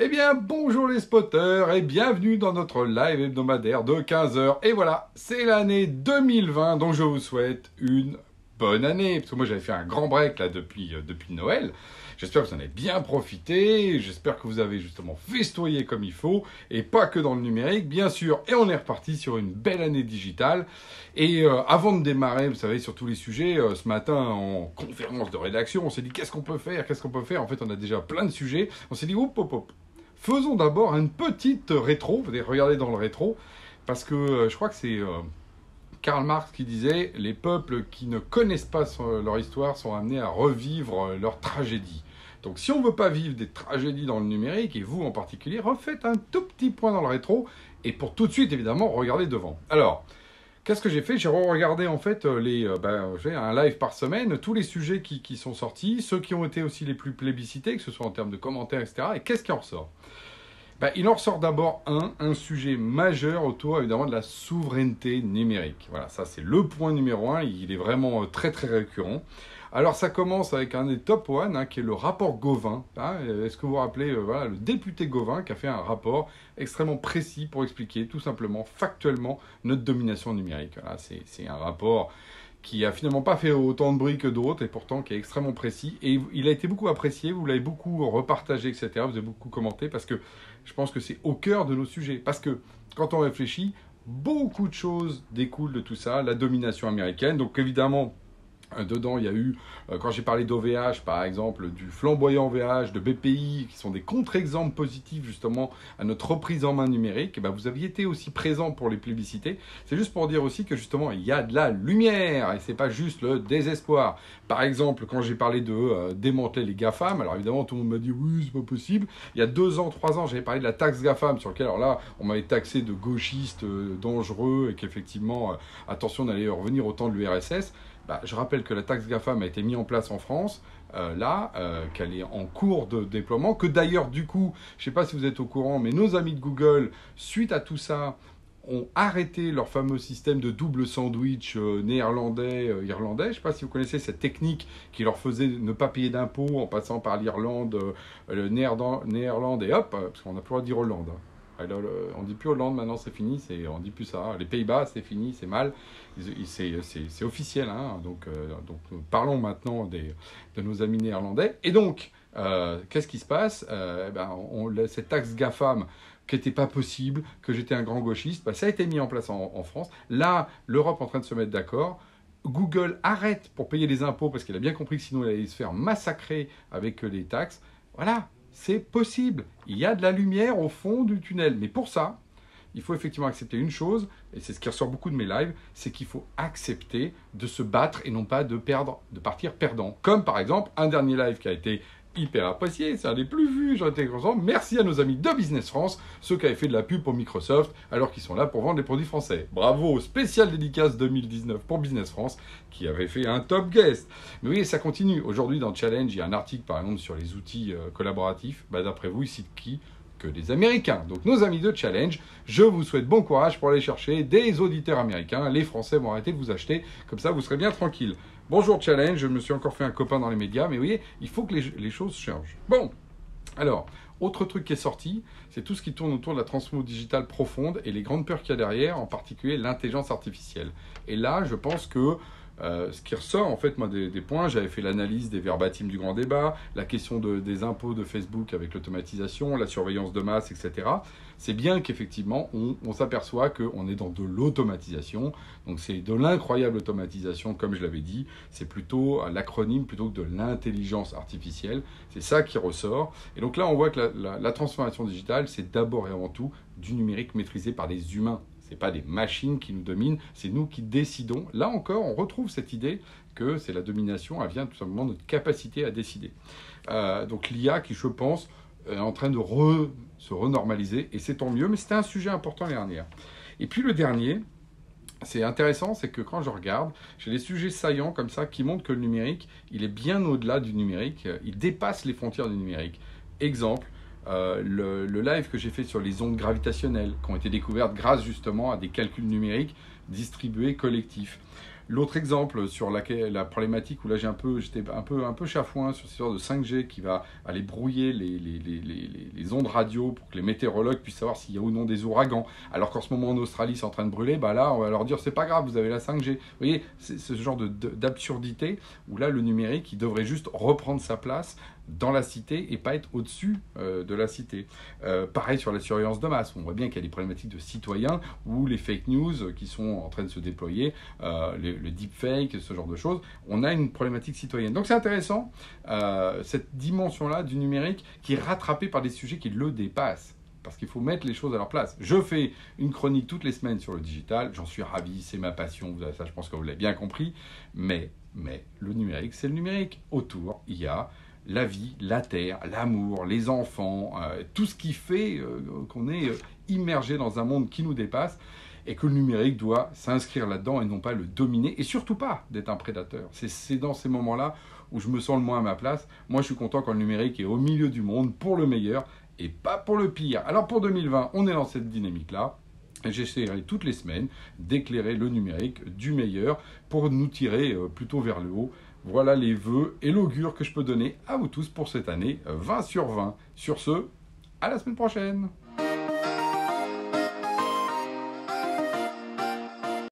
Eh bien, bonjour les spotters et bienvenue dans notre live hebdomadaire de 15 heures. Et voilà, c'est l'année 2020, donc je vous souhaite une bonne année. Parce que moi, j'avais fait un grand break là depuis Noël. J'espère que vous en avez bien profité. J'espère que vous avez justement festoyé comme il faut. Et pas que dans le numérique, bien sûr. Et on est reparti sur une belle année digitale. Et avant de démarrer, vous savez, sur tous les sujets, ce matin, en conférence de rédaction, on s'est dit qu'est-ce qu'on peut faire. En fait, on a déjà plein de sujets. On s'est dit, hop. Faisons d'abord une petite rétro, vous allez regarder dans le rétro, parce que je crois que c'est Karl Marx qui disait « Les peuples qui ne connaissent pas leur histoire sont amenés à revivre leur tragédie ». Donc si on ne veut pas vivre des tragédies dans le numérique, et vous en particulier, refaites un tout petit point dans le rétro, et pour tout de suite, évidemment, regardez devant. Alors, qu'est-ce que j'ai fait? J'ai regardé en fait j'ai un live par semaine, tous les sujets qui sont sortis, ceux qui ont été aussi les plus plébiscités, que ce soit en termes de commentaires, etc. Et qu'est-ce qui en ressort? Il en ressort d'abord un sujet majeur autour évidemment de la souveraineté numérique. Voilà, ça c'est le point numéro 1, il est vraiment très très récurrent. Alors ça commence avec un des top one, qui est le rapport Gauvin. Est-ce que vous vous rappelez, le député Gauvin qui a fait un rapport extrêmement précis pour expliquer tout simplement, factuellement, notre domination numérique. Voilà, c'est un rapport qui a finalement pas fait autant de bruit que d'autres et pourtant qui est extrêmement précis. Et il a été beaucoup apprécié, vous l'avez beaucoup repartagé, etc. Vous avez beaucoup commenté parce que je pense que c'est au cœur de nos sujets. Parce que quand on réfléchit, beaucoup de choses découlent de tout ça, la domination américaine. Donc évidemment, dedans, il y a eu, quand j'ai parlé d'OVH, par exemple, du flamboyant OVH, de BPI, qui sont des contre-exemples positifs, justement, à notre reprise en main numérique, vous aviez été aussi présent pour les plébiscités. C'est juste pour dire aussi que, justement, il y a de la lumière, et c'est pas juste le désespoir. Par exemple, quand j'ai parlé de démanteler les GAFAM, alors évidemment, tout le monde m'a dit, oui, c'est pas possible. Il y a 2 ans, 3 ans, j'avais parlé de la taxe GAFAM, sur laquelle, alors là, on m'avait taxé de gauchiste, dangereux, et qu'effectivement, attention, on allait revenir au temps de l'URSS. Je rappelle que la taxe GAFAM a été mise en place en France, qu'elle est en cours de déploiement, que d'ailleurs, du coup, je ne sais pas si vous êtes au courant, mais nos amis de Google, suite à tout ça, ont arrêté leur fameux système de double sandwich néerlandais-irlandais. Je ne sais pas si vous connaissez cette technique qui leur faisait ne pas payer d'impôts en passant par l'Irlande, le Néerlande et hop, parce qu'on n'a plus le droit de dire Hollande. Alors, on ne dit plus Hollande maintenant, c'est fini, on ne dit plus ça. Les Pays-Bas, c'est fini, c'est mal. C'est officiel. Donc, parlons maintenant de nos amis néerlandais. Et donc, qu'est-ce qui se passe? Cette taxe GAFAM qui n'était pas possible, que j'étais un grand gauchiste, ça a été mis en place en France. Là, l'Europe est en train de se mettre d'accord. Google arrête pour payer les impôts parce qu'il a bien compris que sinon il allait se faire massacrer avec les taxes. Voilà. C'est possible. Il y a de la lumière au fond du tunnel. Mais pour ça, il faut effectivement accepter une chose, et c'est ce qui ressort beaucoup de mes lives, c'est qu'il faut accepter de se battre et non pas de partir perdant. Comme par exemple, un dernier live qui a été hyper apprécié, c'est un des plus vus, j'en étais content. Merci à nos amis de Business France, ceux qui avaient fait de la pub pour Microsoft, alors qu'ils sont là pour vendre des produits français. Bravo, spécial dédicace 2019 pour Business France, qui avait fait un top guest. Mais oui, ça continue. Aujourd'hui, dans Challenge, il y a un article, par exemple, sur les outils collaboratifs. D'après vous, il cite qui? Que les Américains. Donc nos amis de Challenge, je vous souhaite bon courage pour aller chercher des auditeurs américains. Les Français vont arrêter de vous acheter, comme ça vous serez bien tranquille. Bonjour Challenge, je me suis encore fait un copain dans les médias, mais vous voyez, il faut que les choses changent. Bon, alors, autre truc qui est sorti, c'est tout ce qui tourne autour de la transformation digitale profonde et les grandes peurs qu'il y a derrière, en particulier l'intelligence artificielle. Et là, je pense que ce qui ressort, en fait, moi, des points, j'avais fait l'analyse des verbatims du grand débat, la question des impôts de Facebook avec l'automatisation, la surveillance de masse, etc. C'est bien qu'effectivement, on s'aperçoit qu'on est dans de l'automatisation. Donc, c'est de l'incroyable automatisation, comme je l'avais dit. C'est plutôt l'acronyme plutôt que de l'intelligence artificielle. C'est ça qui ressort. Et donc là, on voit que la transformation digitale, c'est d'abord et avant tout du numérique maîtrisé par des humains. Ce n'est pas des machines qui nous dominent, c'est nous qui décidons. Là encore, on retrouve cette idée que c'est la domination, elle vient tout simplement de notre capacité à décider. Donc l'IA qui, je pense, est en train de se renormaliser, et c'est tant mieux, mais c'était un sujet important l'année dernière. Et puis le dernier, c'est intéressant, c'est que quand je regarde, j'ai des sujets saillants comme ça qui montrent que le numérique, il est bien au-delà du numérique, il dépasse les frontières du numérique. Exemple, le live que j'ai fait sur les ondes gravitationnelles qui ont été découvertes grâce justement à des calculs numériques distribués collectifs. L'autre exemple sur la problématique où là j'étais un peu chafouin sur cette histoire de 5G qui va aller brouiller les ondes radio pour que les météorologues puissent savoir s'il y a ou non des ouragans. Alors qu'en ce moment en Australie c'est en train de brûler, bah là on va leur dire c'est pas grave, vous avez la 5G. Vous voyez, c'est ce genre d'absurdité où là le numérique il devrait juste reprendre sa place dans la cité et pas être au-dessus de la cité. Pareil sur la surveillance de masse. On voit bien qu'il y a des problématiques de citoyens ou les fake news qui sont en train de se déployer, le deepfake, ce genre de choses. On a une problématique citoyenne. Donc c'est intéressant, cette dimension-là du numérique qui est rattrapée par des sujets qui le dépassent. Parce qu'il faut mettre les choses à leur place. Je fais une chronique toutes les semaines sur le digital, j'en suis ravi, c'est ma passion, ça je pense que vous l'avez bien compris, mais le numérique, c'est le numérique. Autour, il y a la vie, la terre, l'amour, les enfants, tout ce qui fait qu'on est immergé dans un monde qui nous dépasse et que le numérique doit s'inscrire là-dedans et non pas le dominer et surtout pas d'être un prédateur. C'est dans ces moments-là où je me sens le moins à ma place. Moi, je suis content quand le numérique est au milieu du monde pour le meilleur et pas pour le pire. Alors pour 2020, on est dans cette dynamique-là. J'essaierai toutes les semaines d'éclairer le numérique du meilleur pour nous tirer plutôt vers le haut. Voilà les vœux et l'augure que je peux donner à vous tous pour cette année 20 sur 20. Sur ce, à la semaine prochaine.